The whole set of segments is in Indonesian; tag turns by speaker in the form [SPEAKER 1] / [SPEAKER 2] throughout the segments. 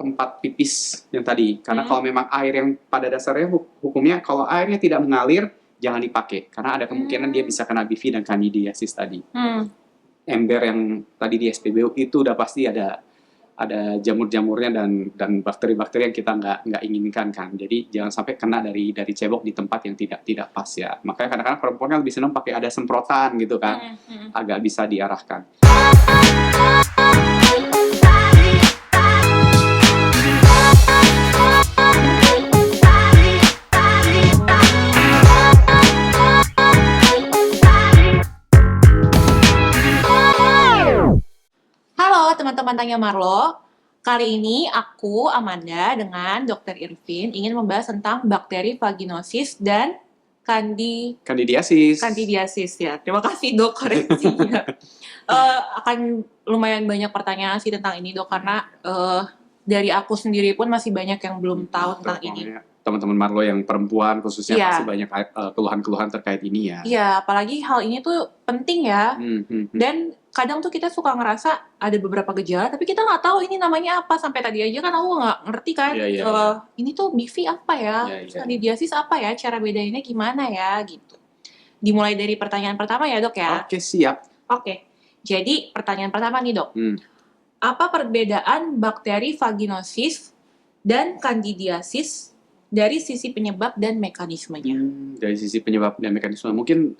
[SPEAKER 1] tempat pipis yang tadi. Karena kalau memang air yang pada dasarnya hukumnya kalau airnya tidak mengalir jangan dipakai karena ada kemungkinan dia bisa kena BV dan candidiasis tadi. Ember yang tadi di SPBU itu udah pasti ada jamur-jamurnya dan bakteri-bakteri yang kita nggak inginkan kan. Jadi jangan sampai kena dari cebok di tempat yang tidak pas ya. Makanya kadang-kadang perempuan kan lebih senang pakai ada semprotan gitu kan, agak bisa diarahkan.
[SPEAKER 2] Teman-teman Tanya Marlo, kali ini aku, Amanda, dengan Dr. Irvin ingin membahas tentang bakteri vaginosis dan candidiasis ya. Terima kasih dok koreksinya. Akan lumayan banyak pertanyaan sih tentang ini dok, karena dari aku sendiri pun masih banyak yang belum tahu tentang ini.
[SPEAKER 1] Teman-teman Marlo yang perempuan khususnya pasti banyak keluhan-keluhan terkait ini ya.
[SPEAKER 2] Iya, apalagi hal ini tuh penting ya. Dan kadang tuh kita suka ngerasa ada beberapa gejala, tapi kita nggak tahu ini namanya apa. Sampai tadi aja kan aku nggak ngerti kan, ini tuh BV apa ya, candidiasis apa ya, cara bedainnya gimana ya, gitu. Dimulai dari pertanyaan pertama ya dok ya.
[SPEAKER 1] Oke, siap.
[SPEAKER 2] Oke, jadi pertanyaan pertama nih dok. Apa perbedaan bakteri vaginosis dan candidiasis dari sisi penyebab dan mekanismenya?
[SPEAKER 1] Dari sisi penyebab dan mekanisme, mungkin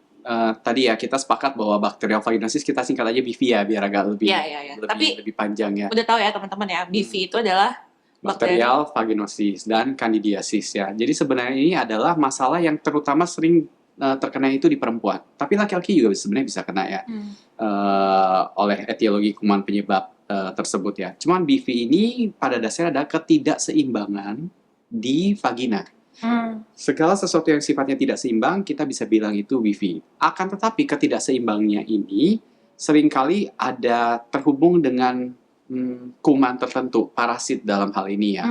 [SPEAKER 1] tadi ya kita sepakat bahwa bakterial vaginosis kita singkat aja BV ya, biar agak lebih panjang ya.
[SPEAKER 2] Udah tahu ya teman-teman ya, BV itu adalah
[SPEAKER 1] bakterial vaginosis dan candidiasis ya. Jadi sebenarnya ini adalah masalah yang terutama sering terkena itu di perempuan. Tapi laki-laki juga sebenarnya bisa kena ya, oleh etiologi kuman penyebab tersebut ya. Cuman BV ini pada dasarnya ada ketidakseimbangan di vagina. Segala sesuatu yang sifatnya tidak seimbang kita bisa bilang itu BV. Akan tetapi ketidakseimbangnya ini seringkali ada terhubung dengan kuman tertentu, parasit dalam hal ini ya,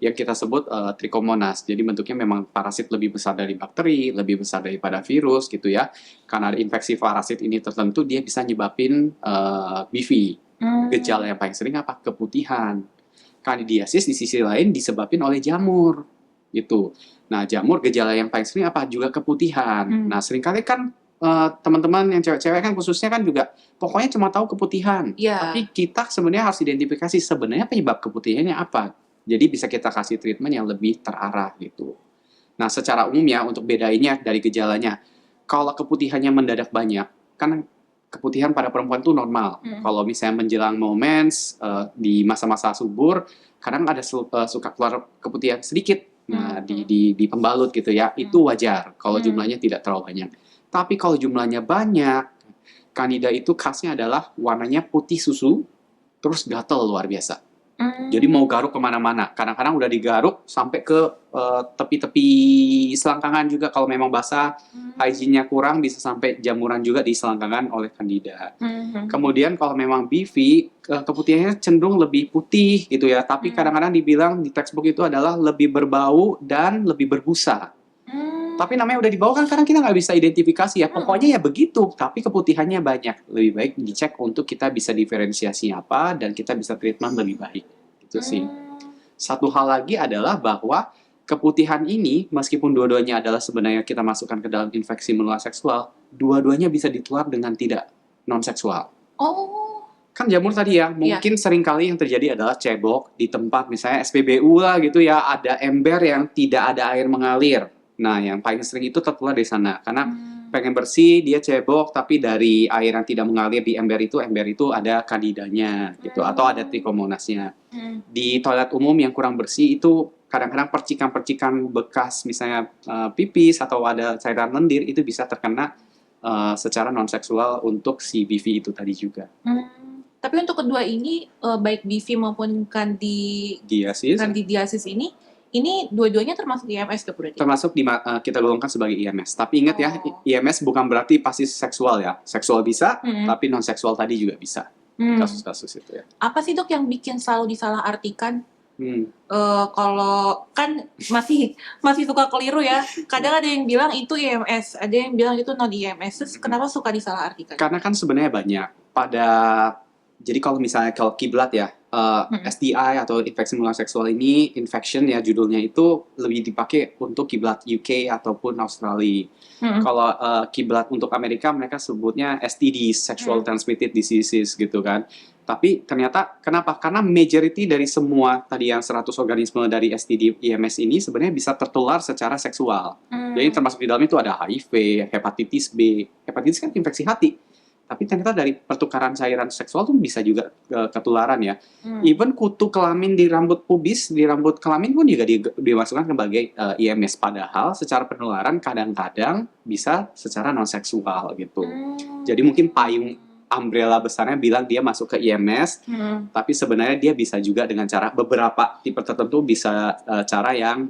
[SPEAKER 1] yang kita sebut Trichomonas. Jadi bentuknya memang parasit lebih besar dari bakteri, lebih besar daripada virus gitu ya. Karena ada infeksi parasit ini tertentu, dia bisa nyebabin BV. Gejala yang paling sering apa? Keputihan. Candidiasis di sisi lain disebabkan oleh jamur gitu. Nah, jamur gejala yang paling sering apa? Juga keputihan. Nah, seringkali kan teman-teman yang cewek-cewek kan khususnya kan juga pokoknya cuma tahu keputihan. Tapi kita sebenarnya harus identifikasi sebenarnya penyebab keputihannya apa. Jadi bisa kita kasih treatment yang lebih terarah gitu. Nah, secara umum ya untuk bedainnya dari gejalanya. Kalau keputihannya mendadak banyak, kan keputihan pada perempuan itu normal. Kalau misalnya menjelang mens di masa-masa subur, kadang ada suka keluar keputihan sedikit. Nah, di pembalut gitu ya, itu wajar kalau jumlahnya tidak terlalu banyak. Tapi kalau jumlahnya banyak, Candida itu khasnya adalah warnanya putih susu, terus gatel luar biasa. Jadi mau garuk kemana-mana. Kadang-kadang udah digaruk sampai ke tepi-tepi selangkangan juga kalau memang basah, hygiene-nya kurang bisa sampai jamuran juga di selangkangan oleh Candida. Kemudian kalau memang BV, keputihannya cenderung lebih putih gitu ya. Tapi kadang-kadang dibilang di textbook itu adalah lebih berbau dan lebih berbusa. Tapi namanya udah dibawa kan kadang kita nggak bisa identifikasi ya. Pokoknya ya begitu, tapi keputihannya banyak. Lebih baik dicek untuk kita bisa diferensiasi apa dan kita bisa treatment lebih baik. Itu sih. Satu hal lagi adalah bahwa keputihan ini, meskipun dua-duanya adalah sebenarnya kita masukkan ke dalam infeksi menular seksual, dua-duanya bisa ditular dengan tidak non-seksual. Kan jamur tadi ya, mungkin seringkali yang terjadi adalah cebok di tempat misalnya SPBU lah gitu ya, ada ember yang tidak ada air mengalir. Nah, yang paling sering itu tertular dari sana. Karena pengen bersih, dia cebok, tapi dari air yang tidak mengalir di ember itu ada Candidanya gitu, atau ada Trichomonasnya. Di toilet umum yang kurang bersih itu kadang-kadang percikan-percikan bekas misalnya pipis atau ada cairan lendir itu bisa terkena secara non-seksual untuk si BV itu tadi juga.
[SPEAKER 2] Tapi untuk kedua ini, baik BV maupun candidiasis ini dua-duanya termasuk IMS ke berarti?
[SPEAKER 1] Termasuk kita golongkan sebagai IMS. Tapi ingat ya, IMS bukan berarti pasti seksual ya. Seksual bisa, tapi non-seksual tadi juga bisa. Kasus-kasus itu ya.
[SPEAKER 2] Apa sih dok yang bikin selalu disalahartikan? Kalau kan masih suka keliru ya. Kadang ada yang bilang itu IMS, ada yang bilang itu non-IMS. Terus kenapa suka disalahartikan?
[SPEAKER 1] Karena kan sebenarnya banyak. Jadi kalau misalnya kalau kiblat ya, STI atau infeksi menular seksual ini, infection ya judulnya itu lebih dipakai untuk kiblat UK ataupun Australia. Kalau kiblat untuk Amerika mereka sebutnya STD, Sexual Transmitted Diseases gitu kan. Tapi ternyata kenapa? Karena majority dari semua tadi yang 100 organisme dari STD IMS ini sebenarnya bisa tertular secara seksual. Jadi termasuk di dalam itu ada HIV, hepatitis B. Hepatitis kan infeksi hati. Tapi ternyata dari pertukaran cairan seksual tuh bisa juga ketularan ya. Even kutu kelamin di rambut pubis, di rambut kelamin pun juga dimasukkan sebagai IMS. Padahal secara penularan kadang-kadang bisa secara non-seksual gitu. Jadi mungkin payung umbrella besarnya bilang dia masuk ke IMS, tapi sebenarnya dia bisa juga dengan cara beberapa tipe tertentu bisa cara yang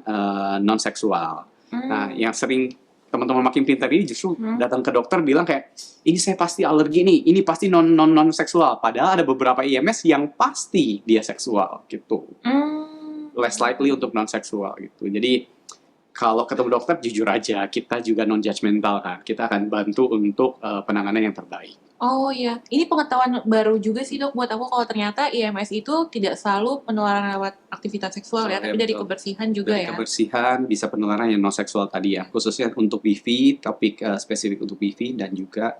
[SPEAKER 1] non-seksual. Nah, yang sering teman-teman makin pintar ini justru datang ke dokter bilang kayak ini saya pasti alergi nih, ini pasti non seksual. Padahal ada beberapa IMS yang pasti dia seksual gitu. Less likely untuk non seksual gitu. Jadi kalau ketemu dokter jujur aja kita juga non judgmental kan. Kita akan bantu untuk penanganan yang terbaik.
[SPEAKER 2] Oh iya, ini pengetahuan baru juga sih dok buat aku kalau ternyata IMS itu tidak selalu penularan lewat aktivitas seksual ya, tapi dari kebersihan juga ya.
[SPEAKER 1] Dari kebersihan bisa penularan yang non seksual tadi ya, khususnya untuk BV, topik spesifik untuk BV dan juga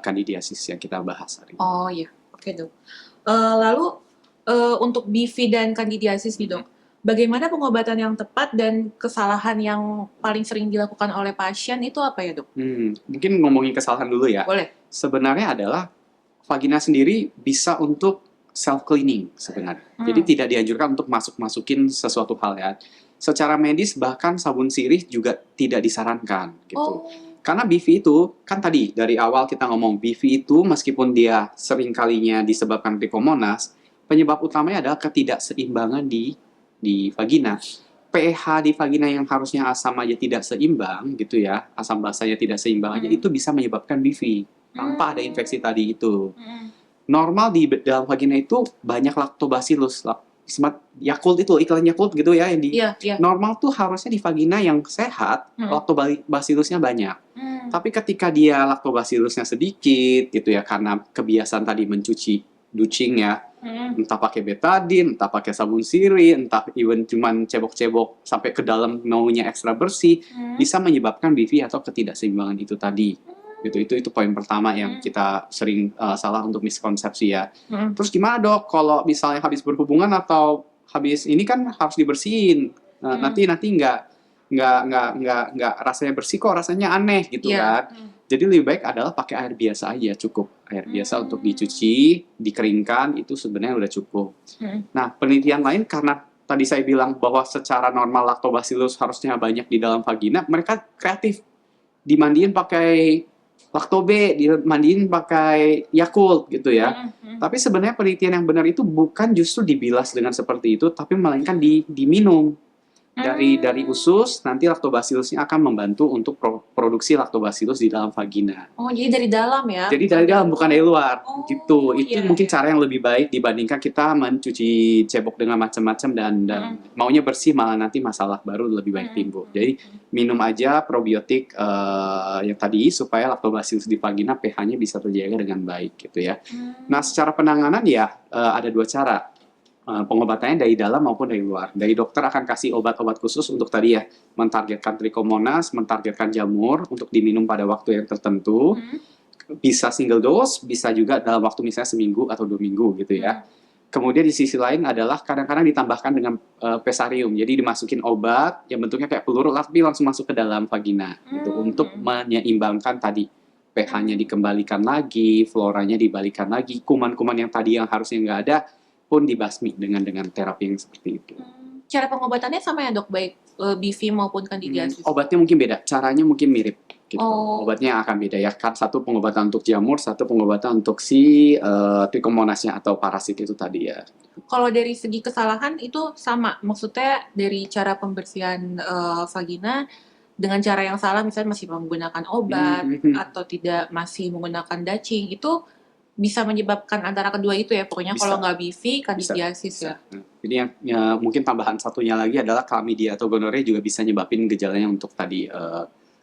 [SPEAKER 1] kandidiasis yang kita bahas hari ini.
[SPEAKER 2] Oh iya, oke dok. Lalu untuk BV dan kandidiasis nih dok, bagaimana pengobatan yang tepat dan kesalahan yang paling sering dilakukan oleh pasien itu apa ya dok?
[SPEAKER 1] Mungkin ngomongin kesalahan dulu ya.
[SPEAKER 2] Boleh.
[SPEAKER 1] Sebenarnya adalah vagina sendiri bisa untuk self cleaning sebenarnya. Jadi tidak dianjurkan untuk masukin sesuatu hal ya. Secara medis bahkan sabun sirih juga tidak disarankan gitu. Karena BV itu kan tadi dari awal kita ngomong BV itu meskipun dia sering kalinya disebabkan trichomonas, penyebab utamanya adalah ketidakseimbangan di vagina. pH di vagina yang harusnya asam aja tidak seimbang gitu ya, asam basanya tidak seimbang aja itu bisa menyebabkan BV tanpa ada infeksi tadi itu. Normal di dalam vagina itu banyak lactobacillus, Yakult itu iklan Yakult gitu ya yang di normal tuh harusnya di vagina yang sehat lactobacillusnya banyak. Tapi ketika dia lactobacillusnya sedikit gitu ya karena kebiasaan tadi mencuci douching ya, entah pakai betadine, entah pakai sabun sirih, entah even cuman cebok-cebok sampai ke dalam maunya ekstra bersih, bisa menyebabkan BV atau ketidakseimbangan itu tadi. Itu poin pertama yang kita sering salah untuk miskonsepsi ya. Terus gimana dok kalau misalnya habis berhubungan atau habis ini kan harus dibersihin, nanti nggak rasanya bersih kok rasanya aneh gitu kan. Jadi lebih baik adalah pakai air biasa aja, cukup air biasa untuk dicuci, dikeringkan itu sebenarnya udah cukup. Nah penelitian lain karena tadi saya bilang bahwa secara normal lactobacillus harusnya banyak di dalam vagina, mereka kreatif dimandiin pakai Lactobe, dimandiin pakai Yakult gitu ya. Tapi sebenarnya penelitian yang benar itu bukan justru dibilas dengan seperti itu, tapi melainkan diminum. Dari usus, nanti lactobacillusnya akan membantu untuk produksi lactobacillus di dalam vagina.
[SPEAKER 2] Oh, jadi dari dalam ya?
[SPEAKER 1] Jadi dari dalam, bukan dari luar. Gitu. Itu mungkin cara yang lebih baik dibandingkan kita mencuci cebok dengan macam-macam dan maunya bersih malah nanti masalah baru lebih baik timbul. Jadi minum aja probiotik yang tadi supaya lactobacillus di vagina pH-nya bisa terjaga dengan baik gitu ya. Nah, secara penanganan ya ada dua cara. Pengobatannya dari dalam maupun dari luar. Dari dokter akan kasih obat-obat khusus untuk tadi ya, mentargetkan trichomonas, mentargetkan jamur untuk diminum pada waktu yang tertentu. Bisa single dose, bisa juga dalam waktu misalnya seminggu atau 2 minggu gitu ya. Kemudian di sisi lain adalah kadang-kadang ditambahkan dengan pesarium. Jadi dimasukin obat yang bentuknya kayak peluru tapi langsung masuk ke dalam vagina gitu untuk menyeimbangkan tadi pH-nya dikembalikan lagi, floranya dibalikan lagi, kuman-kuman yang tadi yang harusnya nggak ada pun dibasmi dengan terapi yang seperti itu.
[SPEAKER 2] Cara pengobatannya sama ya dok, baik BV maupun kandidiasis?
[SPEAKER 1] Obatnya mungkin beda, caranya mungkin mirip. Gitu. Obatnya akan beda ya, satu pengobatan untuk jamur, satu pengobatan untuk si trichomonasnya atau parasit itu tadi ya.
[SPEAKER 2] Kalau dari segi kesalahan itu sama, maksudnya dari cara pembersihan vagina dengan cara yang salah, misalnya masih menggunakan obat atau tidak masih menggunakan dacing, itu bisa menyebabkan antara kedua itu ya, pokoknya kalau nggak BV, kandidiasis ya.
[SPEAKER 1] Jadi yang mungkin tambahan satunya lagi adalah chlamydia atau gonorrhea juga bisa nyebabin gejalanya untuk tadi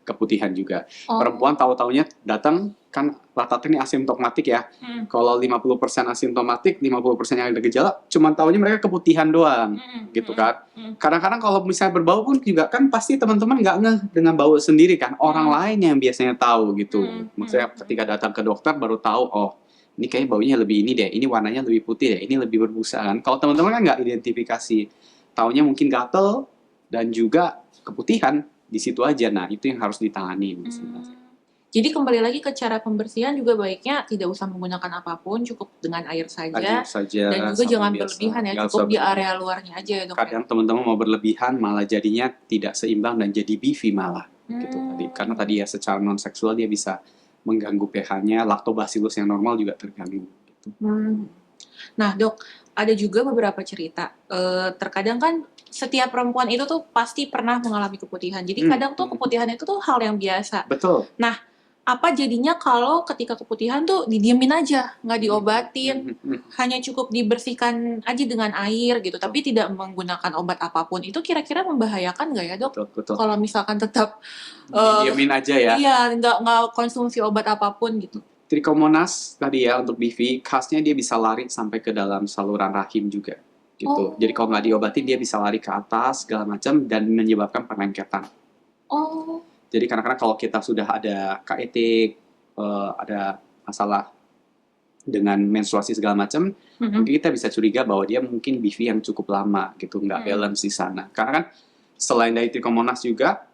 [SPEAKER 1] keputihan juga.
[SPEAKER 2] Oh.
[SPEAKER 1] Perempuan tahu-taunya datang kan rata-rata ini asimptomatik ya. Kalau 50% asimptomatik, 50% yang ada gejala, cuman taunya mereka keputihan doang, gitu kan. Kadang-kadang kalau misalnya berbau pun juga kan pasti teman-teman nggak ngeh dengan bau sendiri kan. Orang lain yang biasanya tahu gitu. Maksudnya ketika datang ke dokter baru tahu, oh ini kayaknya baunya lebih ini deh, ini warnanya lebih putih deh, ini lebih berbusa kan. Kalau teman-teman kan nggak identifikasi, taunya mungkin gatel dan juga keputihan di situ aja. Nah itu yang harus ditangani sebenarnya.
[SPEAKER 2] Jadi kembali lagi ke cara pembersihan juga baiknya tidak usah menggunakan apapun, cukup dengan air saja dan juga jangan berlebihan ya, cukup di area luarnya aja ya dok.
[SPEAKER 1] Kadang teman-teman mau berlebihan malah jadinya tidak seimbang dan jadi BV malah gitu tadi. Karena tadi ya secara non seksual dia bisa mengganggu pH-nya, lactobacillus yang normal juga terganggu gitu.
[SPEAKER 2] Nah dok, ada juga beberapa cerita terkadang kan setiap perempuan itu tuh pasti pernah mengalami keputihan. Jadi kadang tuh keputihan itu tuh hal yang biasa.
[SPEAKER 1] Betul.
[SPEAKER 2] Nah, apa jadinya kalau ketika keputihan tuh didiemin aja, nggak diobatin, hanya cukup dibersihkan aja dengan air gitu, tapi tidak menggunakan obat apapun. Itu kira-kira membahayakan nggak ya dok?
[SPEAKER 1] Betul.
[SPEAKER 2] Kalau misalkan tetap
[SPEAKER 1] didiemin aja ya?
[SPEAKER 2] Iya, nggak konsumsi obat apapun gitu.
[SPEAKER 1] Trichomonas tadi ya untuk BV, khasnya dia bisa lari sampai ke dalam saluran rahim juga. Gitu. Jadi kalau nggak diobatin dia bisa lari ke atas segala macam dan menyebabkan pelengketan. Jadi kadang-kadang kalau kita sudah ada KET, ada masalah dengan menstruasi segala macam, mungkin kita bisa curiga bahwa dia mungkin BV yang cukup lama gitu, nggak balance di sana. Karena kan selain dari Trichomonas juga,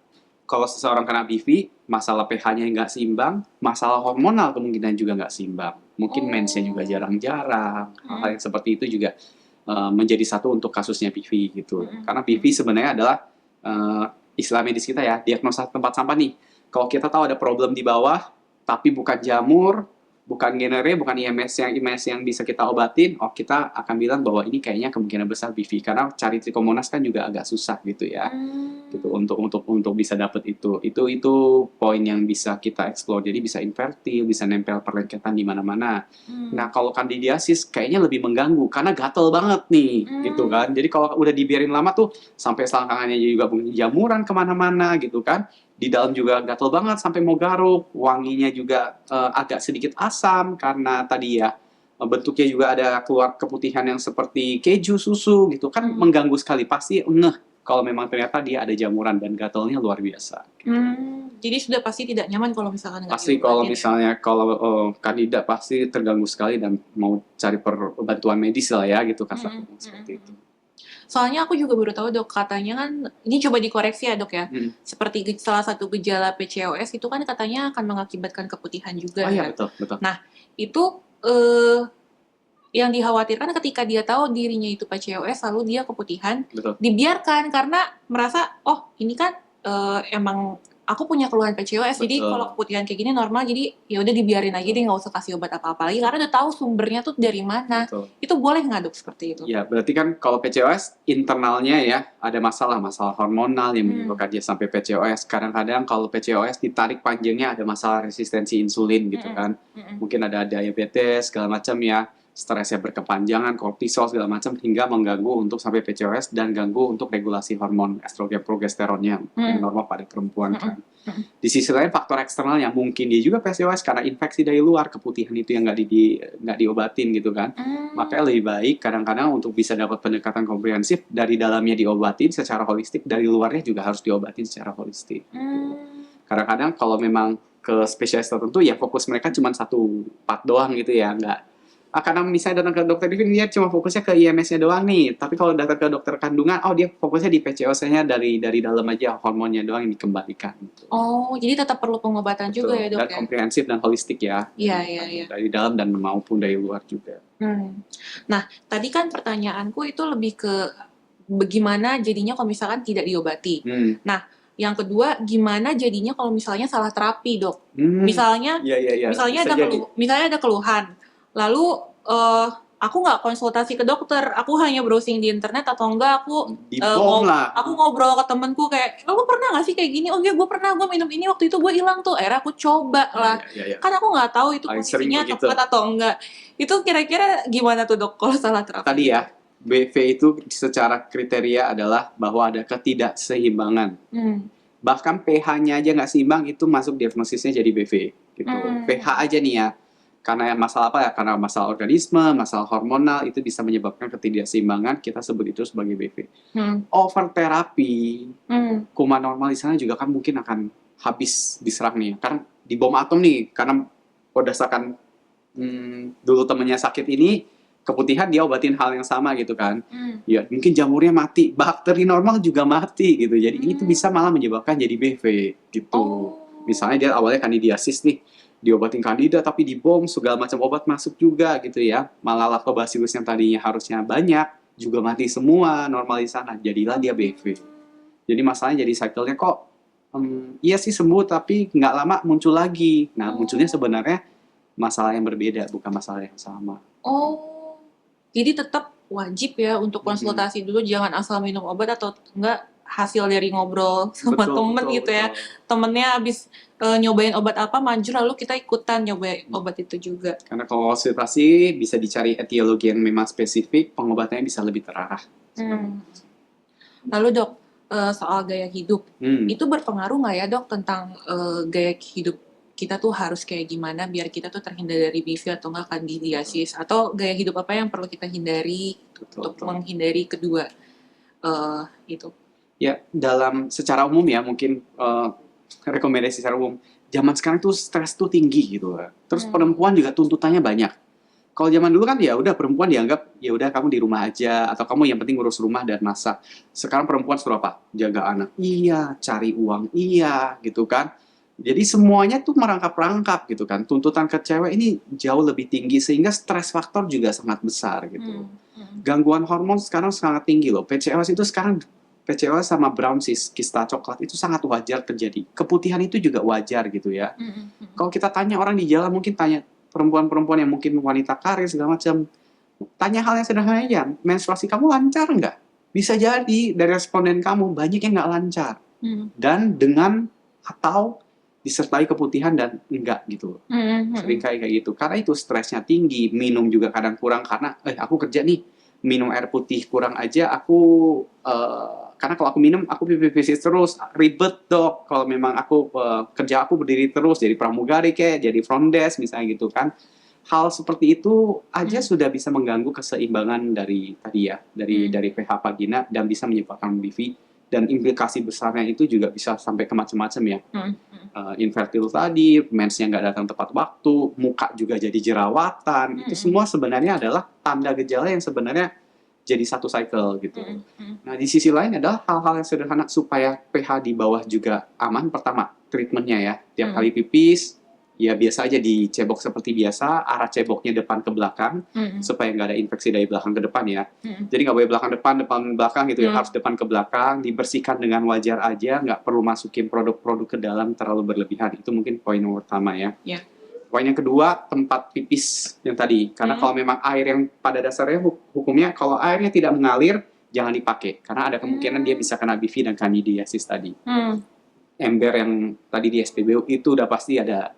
[SPEAKER 1] kalau seseorang kena BV, masalah pH-nya nggak seimbang, masalah hormonal kemungkinan juga nggak seimbang. Mungkin mensnya juga jarang-jarang, hal yang seperti itu juga menjadi satu untuk kasusnya BV gitu. Karena BV sebenarnya adalah istilah medis kita ya, diagnosa tempat sampah nih. Kalau kita tahu ada problem di bawah, tapi bukan jamur, bukan genere, bukan IMS yang bisa kita obatin, kita akan bilang bahwa ini kayaknya kemungkinan besar BV. Karena cari Trichomonas kan juga agak susah gitu ya, gitu untuk bisa dapat itu. Itu poin yang bisa kita explore. Jadi bisa infertil, bisa nempel perlengketan di mana-mana. Nah kalau candidiasis kayaknya lebih mengganggu karena gatel banget nih, gitu kan. Jadi kalau udah dibiarin lama tuh sampai selangkangannya juga jamuran kemana-mana gitu kan. Di dalam juga gatel banget sampai mau garuk, wanginya juga agak sedikit asam karena tadi ya bentuknya juga ada keluar keputihan yang seperti keju, susu gitu kan, mengganggu sekali. Pasti ngeh kalau memang ternyata dia ada jamuran dan gatelnya luar biasa.
[SPEAKER 2] Jadi sudah pasti tidak nyaman kalau misalkan nggak
[SPEAKER 1] pasti kalau misalnya kalau kandida pasti terganggu sekali dan mau cari bantuan medis lah ya gitu kasarnya seperti itu.
[SPEAKER 2] Soalnya aku juga baru tahu dok, katanya kan, ini coba dikoreksi ya dok ya, seperti salah satu gejala PCOS itu kan katanya akan mengakibatkan keputihan juga.
[SPEAKER 1] Iya betul.
[SPEAKER 2] Nah itu yang dikhawatirkan ketika dia tahu dirinya itu PCOS lalu dia keputihan, dibiarkan karena merasa ini kan emang aku punya keluhan PCOS, jadi kalau keputihan kayak gini normal, jadi ya udah dibiarin aja deh, nggak usah kasih obat apa-apa lagi karena udah tahu sumbernya tuh dari mana. Itu boleh nggak dok seperti itu?
[SPEAKER 1] Ya berarti kan kalau PCOS internalnya ya ada masalah hormonal yang menyebabkan dia sampai PCOS. Kadang-kadang kalau PCOS ditarik panjangnya ada masalah resistensi insulin gitu kan. Mungkin ada diabetes segala macam ya. Stresnya berkepanjangan, kortisol segala macam hingga mengganggu untuk sampai PCOS dan ganggu untuk regulasi hormon estrogen progesteronnya yang normal pada perempuan kan. Di sisi lain faktor eksternal yang mungkin dia juga PCOS karena infeksi dari luar, keputihan itu yang nggak diobatin gitu kan. Makanya lebih baik kadang-kadang untuk bisa dapat pendekatan komprehensif dari dalamnya diobatin secara holistik, dari luarnya juga harus diobatin secara holistik. Gitu. Kadang-kadang kalau memang ke spesialis tertentu ya fokus mereka cuma satu part doang gitu ya, nggak. Karena misalnya datang ke dokter Divin dia cuma fokusnya ke IMS-nya doang nih, tapi kalau datang ke dokter kandungan, dia fokusnya di PCOS-nya dari dalam aja, hormonnya doang yang dikembalikan. Gitu.
[SPEAKER 2] Jadi tetap perlu pengobatan juga ya dok
[SPEAKER 1] dan komprehensif dan holistik ya.
[SPEAKER 2] Iya.
[SPEAKER 1] Dari dalam dan maupun dari luar juga.
[SPEAKER 2] Nah tadi kan pertanyaanku itu lebih ke bagaimana jadinya kalau misalkan tidak diobati. Nah yang kedua, gimana jadinya kalau misalnya salah terapi dok? Misalnya ada keluhan. Lalu aku nggak konsultasi ke dokter, aku hanya browsing di internet atau enggak aku ngobrol ke temenku kayak, lo pernah nggak sih kayak gini? Iya gue pernah, gue minum ini waktu itu gue hilang tuh. Akhirnya aku coba lah. Kan aku nggak tahu itu posisinya tepat atau enggak. Itu kira-kira gimana tuh dok kalau salah terapi?
[SPEAKER 1] Tadi ya, BV itu secara kriteria adalah bahwa ada ketidakseimbangan Bahkan pH-nya aja nggak seimbang itu masuk diagnosisnya jadi BV gitu. pH aja nih ya. Karena masalah apa ya? Karena masalah organisme, masalah hormonal itu bisa menyebabkan ketidakseimbangan, kita sebut itu sebagai BV. Over terapi, kuman normal di sana juga kan mungkin akan habis diserang nih. Karena di bom atom nih, karena berdasarkan dulu temennya sakit ini, keputihan dia obatin hal yang sama gitu kan. Ya mungkin jamurnya mati, bakteri normal juga mati gitu. Jadi itu bisa malah menyebabkan jadi BV gitu. Misalnya dia awalnya kandidiasis nih, diobatin kandida tapi dibom, segala macam obat masuk juga gitu ya. Malah lactobacillus yang tadinya harusnya banyak juga mati semua normal di sana. Jadilah dia BV. Jadi masalahnya jadi cycle-nya kok iya sih sembuh tapi nggak lama muncul lagi. Nah munculnya sebenarnya masalah yang berbeda, bukan masalah yang sama.
[SPEAKER 2] Jadi tetap wajib ya untuk konsultasi dulu, jangan asal minum obat atau enggak hasil dari ngobrol sama temen gitu ya. Temennya habis nyobain obat apa manjur lalu kita ikutan nyobain obat itu juga.
[SPEAKER 1] Karena kalau konsultasi bisa dicari etiologi yang memang spesifik, pengobatannya bisa lebih terarah.
[SPEAKER 2] Lalu dok, soal gaya hidup, itu berpengaruh nggak ya dok tentang gaya hidup kita tuh harus kayak gimana biar kita tuh terhindar dari BV atau nggak kandidiasis, atau gaya hidup apa yang perlu kita hindari untuk menghindari kedua itu?
[SPEAKER 1] Ya, secara umum ya mungkin rekomendasi secara umum, zaman sekarang tuh stres tuh tinggi gitu. Terus perempuan juga tuntutannya banyak. Kalau zaman dulu kan ya udah perempuan dianggap ya udah kamu di rumah aja atau kamu yang penting ngurus rumah dan masak. Sekarang perempuan suruh apa? Jaga anak. Iya, cari uang. Iya, gitu kan. Jadi semuanya tuh merangkap-rangkap gitu kan. Tuntutan ke cewek ini jauh lebih tinggi sehingga stres faktor juga sangat besar gitu. Gangguan hormon sekarang sangat tinggi loh. PCOS itu sekarang PCOS sama brown cyst, kista coklat itu sangat wajar terjadi. Keputihan itu juga wajar gitu ya. Kalau kita tanya orang di jalan, mungkin tanya perempuan-perempuan yang mungkin wanita karir segala macam, tanya hal yang sederhana aja, menstruasi kamu lancar nggak? Bisa jadi dari responden kamu banyak yang nggak lancar. Dan dengan atau disertai keputihan dan enggak gitu. Sering kayak gitu. Karena itu stresnya tinggi, minum juga kadang kurang karena aku kerja nih, minum air putih kurang aja aku karena kalau aku minum aku PPVC terus ribet dok. Kalau memang aku kerja aku berdiri terus jadi pramugari kayak jadi front desk misalnya gitu kan, hal seperti itu aja sudah bisa mengganggu keseimbangan dari tadi ya dari pH vagina dan bisa menyebabkan BV, dan implikasi besarnya itu juga bisa sampai ke macam-macam ya. Infertil tadi, mensnya nggak datang tepat waktu, muka juga jadi jerawatan, itu semua sebenarnya adalah tanda gejala yang sebenarnya jadi satu cycle gitu. Nah di sisi lain adalah hal-hal yang sederhana supaya pH di bawah juga aman. Pertama, treatmentnya ya, tiap kali pipis, ya biasa aja dicebok seperti biasa, arah ceboknya depan ke belakang, supaya nggak ada infeksi dari belakang ke depan ya. Jadi nggak boleh belakang depan belakang gitu ya, harus depan ke belakang, dibersihkan dengan wajar aja, nggak perlu masukin produk-produk ke dalam terlalu berlebihan. Itu mungkin poin nomor pertama ya. Poin yang kedua, tempat pipis yang tadi. Karena kalau memang air yang pada dasarnya hukumnya, kalau airnya tidak mengalir, jangan dipakai. Karena ada kemungkinan dia bisa kena BV dan kandidiasis tadi. Ember yang tadi di SPBU itu udah pasti ada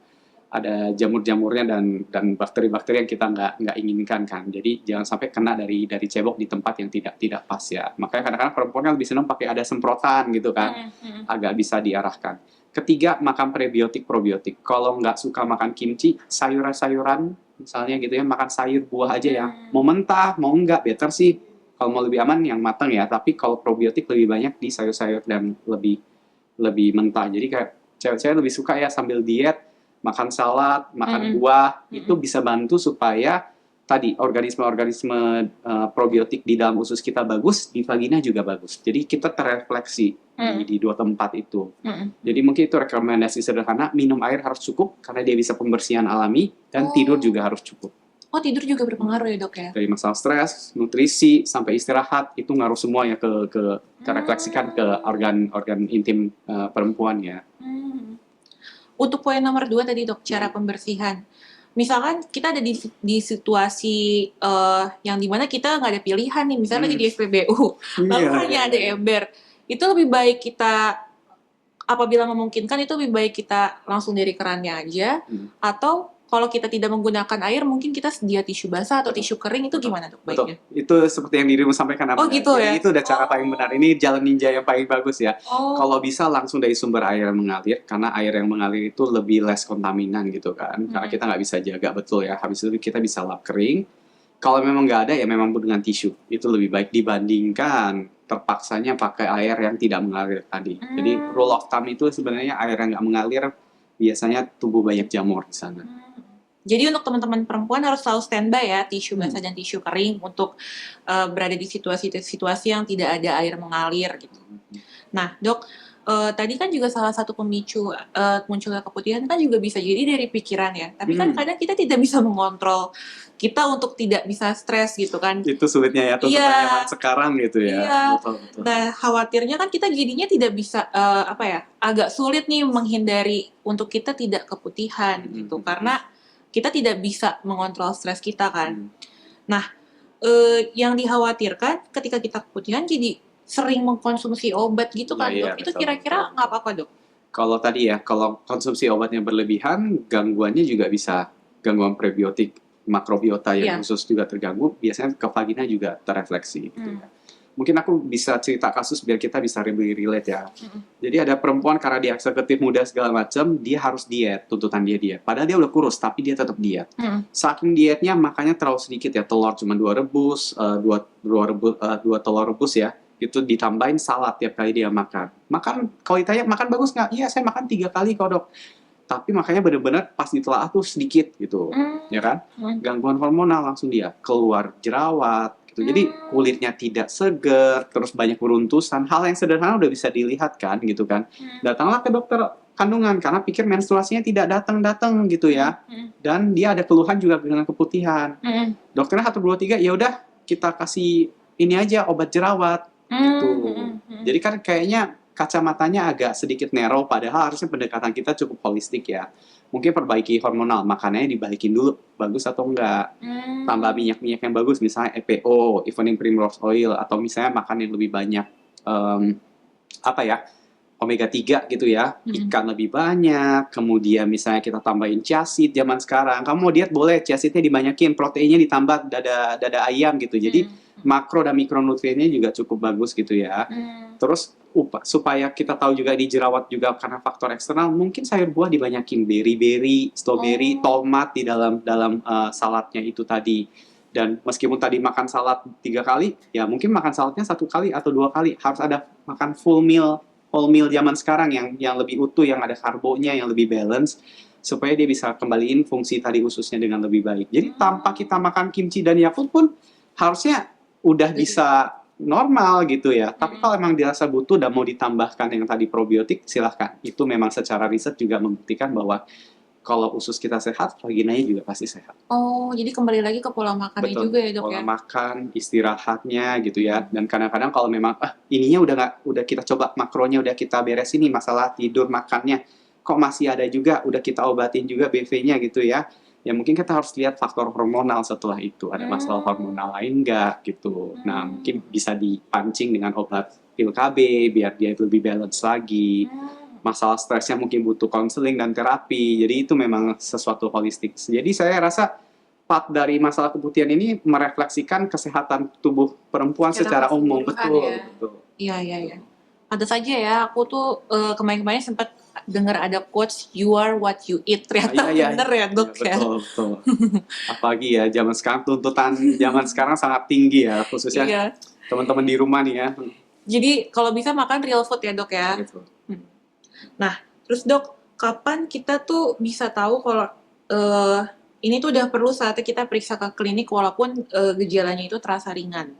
[SPEAKER 1] jamur-jamurnya dan bakteri-bakteri yang kita nggak inginkan kan. Jadi jangan sampai kena dari cebok di tempat yang tidak pas ya. Makanya kadang-kadang perempuan kan lebih senang pakai ada semprotan gitu kan, agak bisa diarahkan. Ketiga, makan prebiotik probiotik. Kalau nggak suka makan kimchi, sayuran-sayuran misalnya gitu ya, makan sayur buah aja ya. Mau mentah, mau enggak, better sih. Kalau mau lebih aman yang matang ya. Tapi kalau probiotik lebih banyak di sayur-sayur dan lebih mentah. Jadi kayak cewek-cewek lebih suka ya sambil diet, makan salad, makan buah, itu bisa bantu supaya tadi organisme-organisme probiotik di dalam usus kita bagus, di vagina juga bagus. Jadi kita terrefleksi di dua tempat itu. Jadi mungkin itu rekomendasi sederhana, minum air harus cukup karena dia bisa pembersihan alami, dan tidur juga harus cukup.
[SPEAKER 2] Oh, tidur juga berpengaruh ya dok ya?
[SPEAKER 1] Dari masalah stres, nutrisi, sampai istirahat, itu ngaruh semua ya terrefleksikan ke organ intim perempuan ya.
[SPEAKER 2] Untuk poin nomor 2 tadi dok, cara pembersihan. Misalkan kita ada di situasi yang dimana kita nggak ada pilihan nih, misalnya lagi di SPBU, lalu hanya ada ember. Itu lebih baik kita, apabila memungkinkan, itu lebih baik kita langsung dari kerannya aja, atau kalau kita tidak menggunakan air, mungkin kita sedia tisu basah atau tisu kering, itu gimana dok baiknya?
[SPEAKER 1] Betul. Itu seperti yang dirimu sampaikan.
[SPEAKER 2] Oh gitu ya?
[SPEAKER 1] Jadi itu udah cara paling benar. Ini jalan ninja yang paling bagus ya. Kalau bisa langsung dari sumber air yang mengalir, karena air yang mengalir itu lebih less kontaminan gitu kan. Karena kita nggak bisa jaga betul ya. Habis itu kita bisa lap kering. Kalau memang nggak ada ya memang dengan tisu. Itu lebih baik dibandingkan terpaksanya pakai air yang tidak mengalir tadi. Jadi rule of thumb itu sebenarnya air yang nggak mengalir biasanya tumbuh banyak jamur di sana.
[SPEAKER 2] Jadi untuk teman-teman perempuan harus selalu standby ya, tisu basah dan tisu kering untuk berada di situasi-situasi yang tidak ada air mengalir gitu. Nah dok, tadi kan juga salah satu pemicu munculnya keputihan kan juga bisa jadi dari pikiran ya. Tapi kan kadang kita tidak bisa mengontrol kita untuk tidak bisa stres gitu kan.
[SPEAKER 1] Itu sulitnya ya, tuntutan zaman sekarang gitu ya.
[SPEAKER 2] Iya. Betul. Nah khawatirnya kan kita jadinya tidak bisa agak sulit nih menghindari untuk kita tidak keputihan gitu, karena kita tidak bisa mengontrol stres kita kan. Nah, yang dikhawatirkan ketika kita keputihan jadi sering mengkonsumsi obat gitu kan dok. Itu kira-kira nggak apa-apa dok?
[SPEAKER 1] Kalau tadi ya, kalau konsumsi obatnya berlebihan, gangguannya juga bisa gangguan prebiotik, makrobiota yang khusus juga terganggu. Biasanya ke vagina juga terefleksi gitu ya. Mungkin aku bisa cerita kasus biar kita bisa lebih relate ya. Jadi ada perempuan karena dia eksekutif muda segala macam, dia harus diet, tuntutan dia diet. Padahal dia udah kurus, tapi dia tetap diet. Saking dietnya makanya terlalu sedikit ya, telur cuma 2 rebus, 2 telur rebus ya. Itu ditambahin salad tiap kali dia makan. Kalau ditanya makan bagus nggak? Iya, saya makan 3 kali kok dok. Tapi makanya benar-benar pas ditelaah tuh sedikit gitu, ya kan? Gangguan hormonal langsung dia keluar jerawat. Jadi kulitnya tidak segar, terus banyak beruntusan. Hal yang sederhana udah bisa dilihat kan, gitu kan. Datanglah ke dokter kandungan karena pikir menstruasinya tidak datang gitu ya. Dan dia ada keluhan juga dengan keputihan. Dokternya 1, 2, 3, ya udah kita kasih ini aja obat jerawat gitu. Jadi kan kayaknya kacamatanya agak sedikit narrow, padahal harusnya pendekatan kita cukup holistik ya. Mungkin perbaiki hormonal, makanannya dibalikin dulu, bagus atau enggak. Tambah minyak-minyak yang bagus, misalnya EPO, Evening Primrose Oil, atau misalnya makan yang lebih banyak, omega 3 gitu ya, ikan lebih banyak, kemudian misalnya kita tambahin chia seed zaman sekarang. Kamu mau diet boleh, chia seednya dibanyakin, proteinnya ditambah dada ayam gitu. Jadi makro dan mikronutriennya juga cukup bagus gitu ya. Terus supaya kita tahu juga di jerawat juga karena faktor eksternal, mungkin sayur buah dibanyakin, berry, strawberry, tomat di dalam saladnya itu tadi. Dan meskipun tadi makan salad 3 kali, ya mungkin makan saladnya 1 kali atau 2 kali. Harus ada makan whole meal zaman sekarang yang lebih utuh, yang ada karbonya, yang lebih balance, supaya dia bisa kembaliin fungsi tadi ususnya dengan lebih baik. Jadi tanpa kita makan kimchi dan Yakult pun harusnya udah bisa normal gitu ya. Tapi kalau emang dirasa butuh dan mau ditambahkan yang tadi probiotik, silahkan. Itu memang secara riset juga membuktikan bahwa kalau usus kita sehat, vaginanya juga pasti sehat.
[SPEAKER 2] Oh, jadi kembali lagi ke pola makannya juga ya dok ya?
[SPEAKER 1] Pola makan, istirahatnya gitu ya. Dan kadang-kadang kalau memang ininya udah kita coba makronya udah kita beresin nih, masalah tidur, makannya kok masih ada juga, udah kita obatin juga BV-nya gitu ya. Ya mungkin kita harus lihat faktor hormonal setelah itu. Ada masalah hormonal lain nggak gitu. Nah, mungkin bisa dipancing dengan obat pil KB biar dia lebih balance lagi. Masalah stresnya mungkin butuh konseling dan terapi. Jadi itu memang sesuatu holistik. Jadi saya rasa part dari masalah keputihan ini merefleksikan kesehatan tubuh perempuan secara umum. Betul.
[SPEAKER 2] Iya. Ada saja ya, aku tuh kemarin-kemarin sempat dengar ada quotes, you are what you eat. Ternyata bener ya dok ya.
[SPEAKER 1] Betul. Apalagi ya zaman sekarang, tuntutan zaman sekarang sangat tinggi ya, khususnya teman-teman di rumah nih ya.
[SPEAKER 2] Jadi kalau bisa makan real food ya dok ya. Betul. Nah terus dok, kapan kita tuh bisa tahu kalau ini tuh udah perlu saatnya kita periksa ke klinik walaupun gejalanya itu terasa ringan?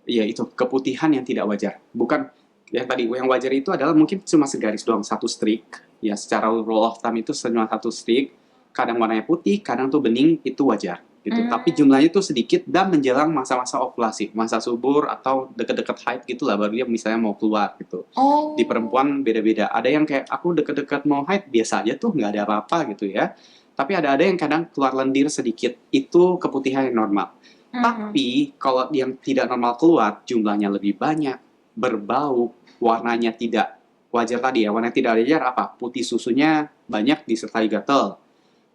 [SPEAKER 1] Iya, itu keputihan yang tidak wajar. Bukan yang tadi, yang wajar itu adalah mungkin cuma segaris doang, 1 streak. Ya, secara rule of thumb itu cuma 1 streak. Kadang warnanya putih, kadang tuh bening, itu wajar. Gitu. Tapi jumlahnya tuh sedikit dan menjelang masa-masa ovulasi, masa subur atau deket-deket haid gitu lah, baru dia misalnya mau keluar gitu. Di perempuan beda-beda. Ada yang kayak, aku deket-deket mau haid, biasa aja tuh, nggak ada apa-apa gitu ya. Tapi ada yang kadang keluar lendir sedikit, itu keputihan yang normal. Tapi kalau yang tidak normal keluar, jumlahnya lebih banyak, berbau, warnanya tidak wajar tadi ya, warna tidak wajar apa? Putih susunya banyak disertai gatal,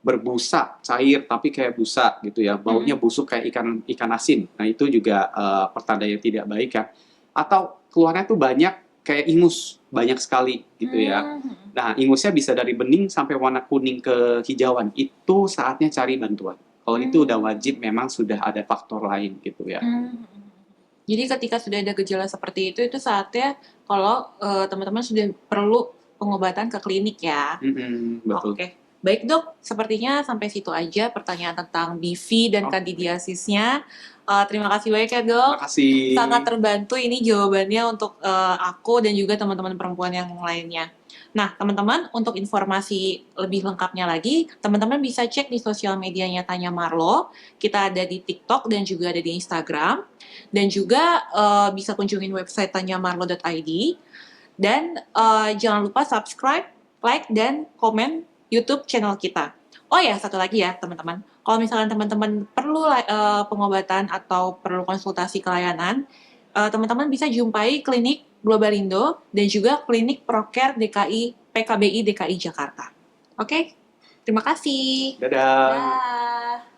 [SPEAKER 1] berbusa, cair tapi kayak busa gitu ya, baunya busuk kayak ikan asin. Nah itu juga pertanda yang tidak baik ya. Atau keluarnya tuh banyak kayak ingus, banyak sekali gitu ya. Nah ingusnya bisa dari bening sampai warna kuning kehijauan. Itu saatnya cari bantuan. Kalau itu udah wajib memang sudah ada faktor lain gitu ya.
[SPEAKER 2] Jadi ketika sudah ada gejala seperti itu saatnya kalau teman-teman sudah perlu pengobatan ke klinik ya.
[SPEAKER 1] Betul.
[SPEAKER 2] Oke. Baik dok, sepertinya sampai situ aja pertanyaan tentang BV dan kandidasiasnya. Terima kasih banyak ya dok.
[SPEAKER 1] Terima kasih.
[SPEAKER 2] Sangat terbantu ini jawabannya untuk aku dan juga teman-teman perempuan yang lainnya. Nah teman-teman, untuk informasi lebih lengkapnya lagi, teman-teman bisa cek di sosial medianya Tanya Marlo. Kita ada di TikTok dan juga ada di Instagram. Dan juga bisa kunjungin website tanyamarlo.id. Dan jangan lupa subscribe, like, dan komen YouTube channel kita. Oh ya, satu lagi ya teman-teman. Kalau misalnya teman-teman perlu pengobatan atau perlu konsultasi kelayanan, teman-teman bisa jumpai klinik Globalindo dan juga klinik Procare DKI PKBI DKI Jakarta. Oke, terima kasih.
[SPEAKER 1] Dadah.
[SPEAKER 2] Dah.